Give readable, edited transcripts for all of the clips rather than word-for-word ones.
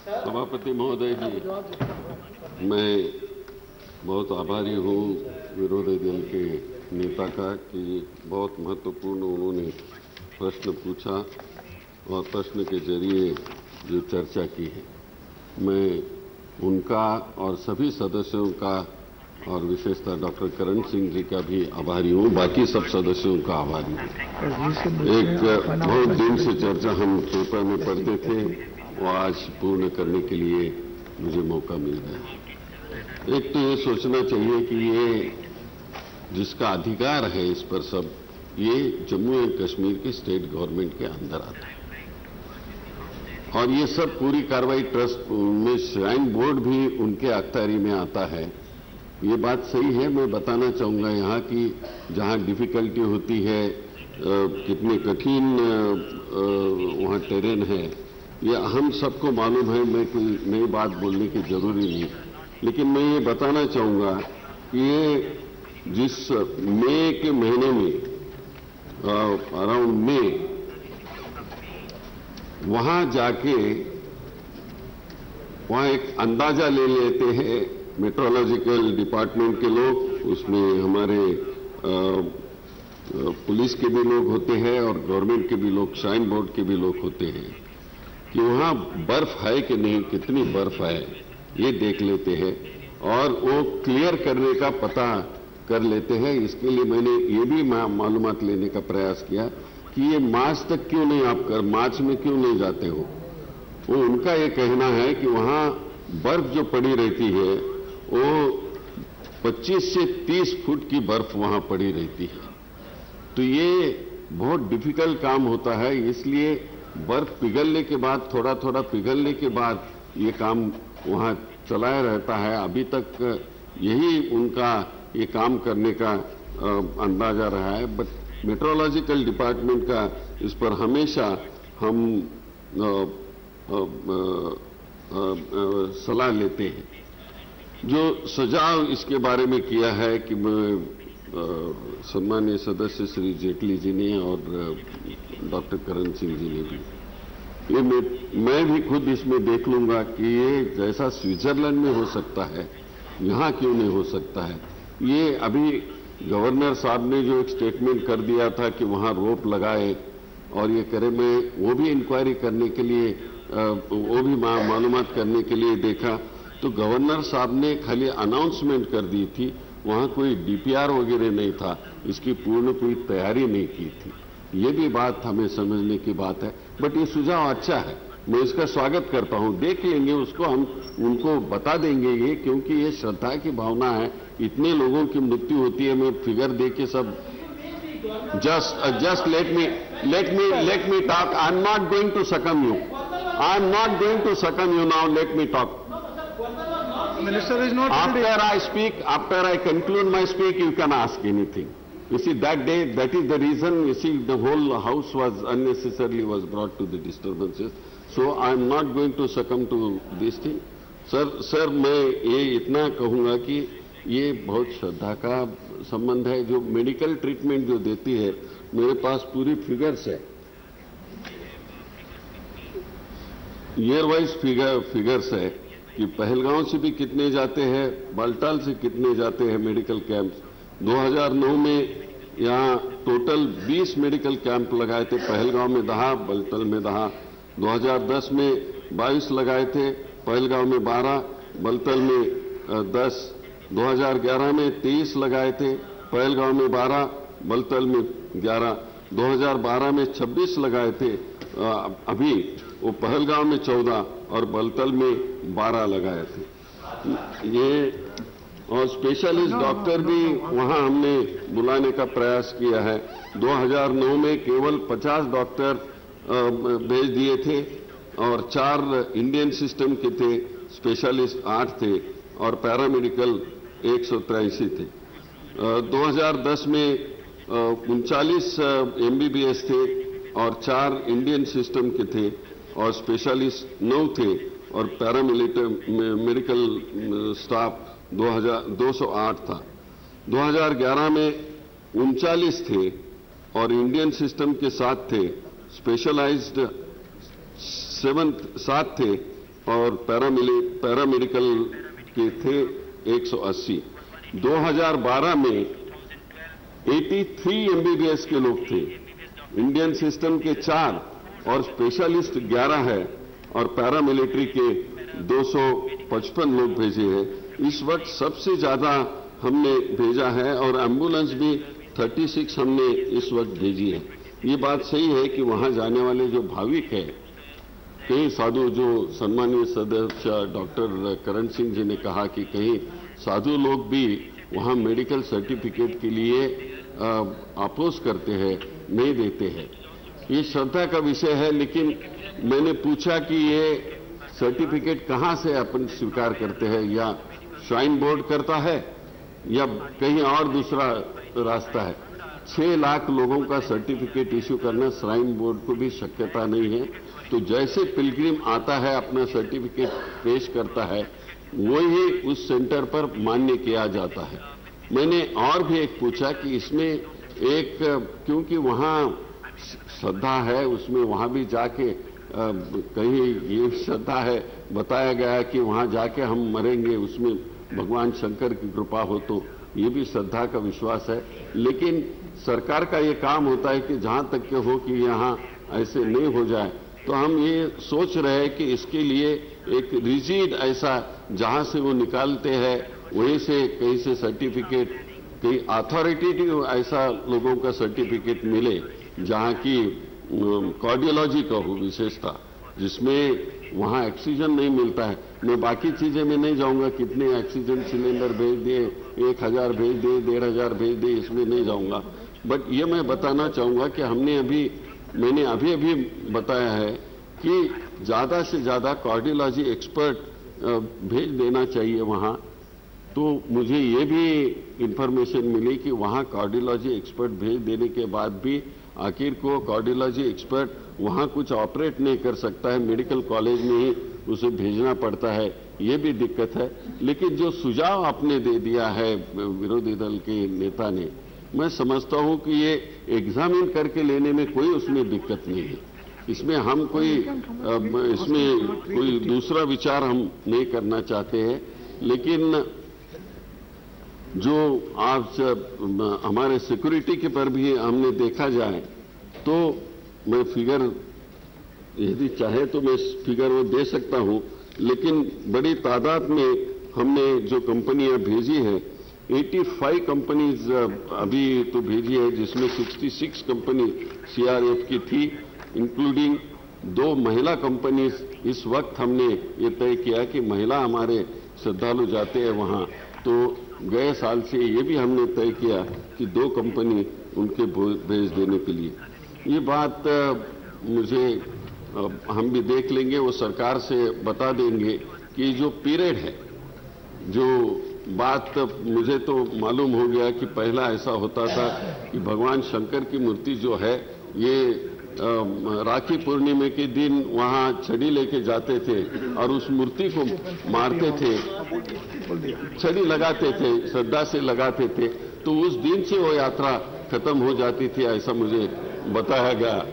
सभापति महोदय जी, मैं बहुत आभारी हूँ विरोधी दल के नेता का कि बहुत महत्वपूर्ण उन्होंने प्रश्न पूछा और प्रश्न के जरिए जो चर्चा की है। मैं उनका और सभी सदस्यों का और विशेषतः डॉक्टर करण सिंह जी का भी आभारी हूँ, बाकी सब सदस्यों का आभारी हूँ। एक बहुत दिन से चर्चा हम पेपर में पढ़ते थे, वो आज पूर्ण करने के लिए मुझे मौका मिल गया। एक तो ये सोचना चाहिए कि ये जिसका अधिकार है इस पर सब, ये जम्मू एंड कश्मीर के स्टेट गवर्नमेंट के अंदर आता है और ये सब पूरी कार्रवाई ट्रस्ट में श्राइन बोर्ड भी उनके अख्तियारी में आता है। ये बात सही है। मैं बताना चाहूंगा यहाँ की जहाँ डिफिकल्टी होती है, कितने कठिन वहाँ टेरेन है, ये हम सबको मालूम है। मैं कोई नई बात बोलने की जरूरी नहीं, लेकिन मैं ये बताना चाहूंगा कि ये जिस मई के महीने में अराउंड मई वहां जाके वहां एक अंदाजा ले लेते हैं मेट्रोलॉजिकल डिपार्टमेंट के लोग, उसमें हमारे पुलिस के भी लोग होते हैं और गवर्नमेंट के भी लोग, श्राइन बोर्ड के भी लोग होते हैं, कि वहां बर्फ है कि नहीं, कितनी बर्फ है ये देख लेते हैं और वो क्लियर करने का पता कर लेते हैं। इसके लिए मैंने ये भी मालूमात लेने का प्रयास किया कि ये मार्च तक क्यों नहीं, आप मार्च में क्यों नहीं जाते हो। वो उनका ये कहना है कि वहां बर्फ जो पड़ी रहती है वो 25 से 30 फुट की बर्फ वहां पड़ी रहती है, तो ये बहुत डिफिकल्ट काम होता है। इसलिए बर्फ पिघलने के बाद, थोड़ा थोड़ा पिघलने के बाद ये काम वहां चलाया रहता है। अभी तक यही उनका ये काम करने का अंदाजा रहा है। बट मेट्रोलॉजिकल डिपार्टमेंट का इस पर हमेशा हम सलाह लेते हैं। जो सुझाव इसके बारे में किया है कि सम्मानीय सदस्य श्री जेटली जी ने और डॉक्टर करण सिंह जी ने भी, ये मैं भी खुद इसमें देख लूंगा कि ये जैसा स्विट्जरलैंड में हो सकता है, यहाँ क्यों नहीं हो सकता है। ये अभी गवर्नर साहब ने जो एक स्टेटमेंट कर दिया था कि वहां रोप लगाए और ये करे, मैं वो भी इंक्वायरी करने के लिए, वो भी मालूमात करने के लिए देखा, तो गवर्नर साहब ने खाली अनाउंसमेंट कर दी थी, वहां कोई डीपीआर वगैरह नहीं था, इसकी पूर्ण कोई तैयारी नहीं की थी। ये भी बात हमें समझने की बात है। बट ये सुझाव अच्छा है, मैं इसका स्वागत करता हूं। देख लेंगे उसको, हम उनको बता देंगे ये, क्योंकि ये श्रद्धा की भावना है। इतने लोगों की मृत्यु होती है, मैं फिगर देख के सब just let me talk. I'm not going to succumb you. I'm not going to succumb you now. Let me talk. Minister is not. After I conclude my speech, you can ask anything. You see, that day, that is the reason. You see, the whole house was unnecessarily brought to the disturbances. So I'm not going to succumb to this thing. Sir मैं ये इतना कहूंगा कि ये बहुत श्रद्धा का संबंध है। जो मेडिकल ट्रीटमेंट जो देती है, मेरे पास पूरी फिगर्स है, ईयर वाइज फिगर्स है कि पहलगांव से भी कितने जाते हैं, बालटाल से कितने जाते हैं मेडिकल कैंप्स। 2009 में यहाँ टोटल 20 मेडिकल कैंप लगाए थे, पहलगांव में 10, बालटाल में 10। 2010 में 22 लगाए थे, पहलगांव में 12, बालटाल में 10। 2011 में 23 लगाए थे, पहलगांव में 12, बालटाल में 11। 2012 में 26 लगाए थे, अभी वो पहलगांव में 14 और बालटाल में 12 लगाए थे। ये और स्पेशलिस्ट डॉक्टर भी वहां हमने बुलाने का प्रयास किया है। 2009 में केवल 50 डॉक्टर भेज दिए थे और 4 इंडियन सिस्टम के थे, स्पेशलिस्ट 8 थे और पैरामेडिकल 183 थे। 2010 में 39 एमबीबीएस थे और 4 इंडियन सिस्टम के थे और स्पेशलिस्ट 9 थे और पैरामेडिकल स्टाफ 208 था। 2011 में 39 थे और इंडियन सिस्टम के 7 थे, स्पेशलाइज्ड 7 थे और पैरामेडिकल के थे 180। 2012 में 83 MBBS के लोग थे। इंडियन सिस्टम के 4 और स्पेशलिस्ट 11 है और पैरामिलिट्री के 255 लोग भेजे हैं। इस वक्त सबसे ज्यादा हमने भेजा है और एम्बुलेंस भी 36 हमने इस वक्त भेजी है। ये बात सही है कि वहां जाने वाले जो भाविक है, कई साधु, जो सम्मानीय सदस्य डॉक्टर करण सिंह जी ने कहा कि कहीं साधु लोग भी वहां मेडिकल सर्टिफिकेट के लिए अपोज करते हैं, नहीं देते हैं। ये श्रद्धा का विषय है, लेकिन मैंने पूछा कि ये सर्टिफिकेट कहां से अपन स्वीकार करते हैं, या श्राइन बोर्ड करता है या कहीं और दूसरा रास्ता है। 6 लाख लोगों का सर्टिफिकेट इश्यू करना श्राइन बोर्ड को भी शक्यता नहीं है। तो जैसे पिलग्रिम आता है, अपना सर्टिफिकेट पेश करता है, वही उस सेंटर पर मान्य किया जाता है। मैंने और भी एक पूछा कि इसमें एक, क्योंकि वहां श्रद्धा है, उसमें वहां भी जाके कहीं ये श्रद्धा है, बताया गया कि वहां जाके हम मरेंगे, उसमें भगवान शंकर की कृपा हो, तो ये भी श्रद्धा का विश्वास है। लेकिन सरकार का ये काम होता है कि जहां तक के हो कि यहां ऐसे नहीं हो जाए। तो हम ये सोच रहे हैं कि इसके लिए एक रिजिड ऐसा, जहां से वो निकालते हैं वहीं से कहीं से सर्टिफिकेट, कहीं अथॉरिटेटिव ऐसा लोगों का सर्टिफिकेट मिले, जहां की कार्डियोलॉजी का हो विशेषता, जिसमें वहां ऑक्सीजन नहीं मिलता है। मैं बाकी चीजें में नहीं जाऊंगा, कितने ऑक्सीजन सिलेंडर भेज दिए, 1000 भेज दिए, 1500 भेज दिए, इसमें नहीं जाऊंगा। बट ये मैं बताना चाहूंगा कि मैंने अभी बताया है कि ज्यादा से ज्यादा कार्डियोलॉजी एक्सपर्ट भेज देना चाहिए वहां। तो मुझे ये भी इंफॉर्मेशन मिली कि वहां कार्डियोलॉजी एक्सपर्ट भेज देने के बाद भी आखिर को कार्डियोलॉजी एक्सपर्ट वहां कुछ ऑपरेट नहीं कर सकता है, मेडिकल कॉलेज में ही उसे भेजना पड़ता है, ये भी दिक्कत है। लेकिन जो सुझाव आपने दे दिया है विरोधी दल के नेता ने, मैं समझता हूं कि ये एग्जामिन करके लेने में कोई उसमें दिक्कत नहीं है। इसमें हम इसमें कोई दूसरा विचार हम नहीं करना चाहते हैं। लेकिन जो आज हमारे सिक्योरिटी के पर भी हमने देखा जाए, तो मैं फिगर, यदि चाहे तो मैं फिगर वो दे सकता हूं, लेकिन बड़ी तादाद में हमने जो कंपनियां भेजी है, 85 कंपनीज अभी तो भेजी है, जिसमें 66 कंपनी सीआरएफ की थी, इंक्लूडिंग 2 महिला कंपनीज। इस वक्त हमने ये तय किया कि महिला हमारे श्रद्धालु जाते हैं वहां, तो गए साल से ये भी हमने तय किया कि 2 कंपनी उनके भेज देने के लिए। ये बात मुझे हम भी देख लेंगे, वो सरकार से बता देंगे कि जो पीरियड है, जो बात मुझे तो मालूम हो गया कि पहला ऐसा होता था कि भगवान शंकर की मूर्ति जो है, ये राखी पूर्णिमा के दिन वहां छड़ी लेके जाते थे और उस मूर्ति को मारते थे, छड़ी लगाते थे, श्रद्धा से लगाते थे, तो उस दिन से वो यात्रा खत्म हो जाती थी, ऐसा मुझे बताया गया।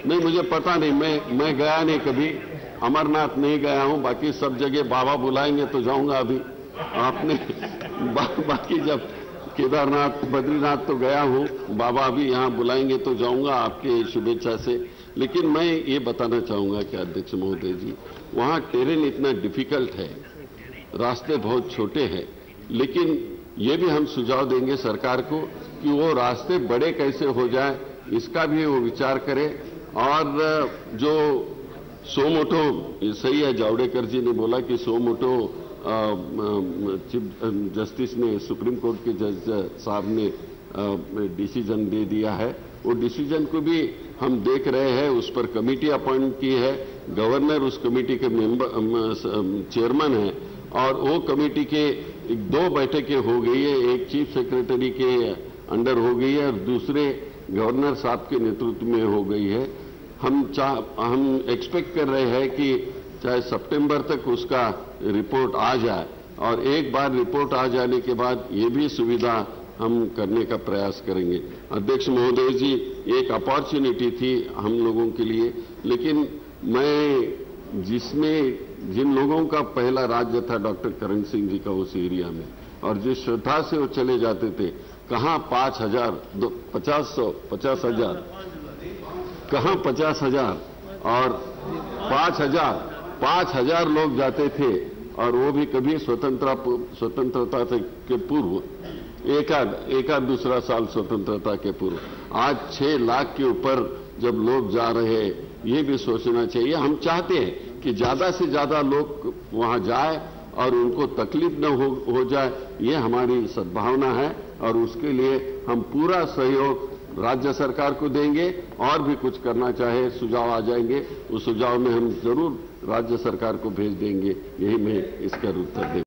नहीं, मुझे पता नहीं, मैं गया नहीं कभी, अमरनाथ नहीं गया हूं, बाकी सब जगह बाबा बुलाएंगे तो जाऊंगा। अभी आपने बाकी जब केदारनाथ, बद्रीनाथ तो गया हूं, बाबा भी यहां बुलाएंगे तो जाऊंगा आपके शुभेच्छा से। लेकिन मैं ये बताना चाहूंगा कि अध्यक्ष महोदय जी, वहां टेरेन इतना डिफिकल्ट है, रास्ते बहुत छोटे हैं, लेकिन ये भी हम सुझाव देंगे सरकार को कि वो रास्ते बड़े कैसे हो जाए, इसका भी वो विचार करे। और जो सोमोटो, सही है, जावड़ेकर जी ने बोला कि सोमोटो चीफ जस्टिस ने, सुप्रीम कोर्ट के जज साहब ने डिसीजन दे दिया है, वो डिसीजन को भी हम देख रहे हैं, उस पर कमेटी अपॉइंट की है, गवर्नर उस कमेटी के चेयरमैन है, और वो कमेटी के 2 बैठकें हो गई है, एक चीफ सेक्रेटरी के अंडर हो गई है और दूसरे गवर्नर साहब के नेतृत्व में हो गई है। हम एक्सपेक्ट कर रहे हैं कि चाहे सितंबर तक उसका रिपोर्ट आ जाए, और एक बार रिपोर्ट आ जाने के बाद ये भी सुविधा हम करने का प्रयास करेंगे। अध्यक्ष महोदय जी, एक अपॉर्चुनिटी थी हम लोगों के लिए, लेकिन मैं जिसमें जिन लोगों का पहला राज्य था डॉक्टर करण सिंह जी का उस एरिया में, और जिस श्रद्धा से वो चले जाते थे, कहां 5,000, 50,000, कहां 50,000 और 5,000 लोग जाते थे, और वो भी कभी स्वतंत्रता के पूर्व, एक आध दूसरा साल स्वतंत्रता के पूर्व। आज 6 लाख के ऊपर जब लोग जा रहे हैं, ये भी सोचना चाहिए। हम चाहते हैं कि ज्यादा से ज्यादा लोग वहां जाए और उनको तकलीफ न हो जाए, ये हमारी सद्भावना है, और उसके लिए हम पूरा सहयोग राज्य सरकार को देंगे। और भी कुछ करना चाहे, सुझाव आ जाएंगे, उस सुझाव में हम जरूर राज्य सरकार को भेज देंगे। यही मैं इसका उत्तर दें।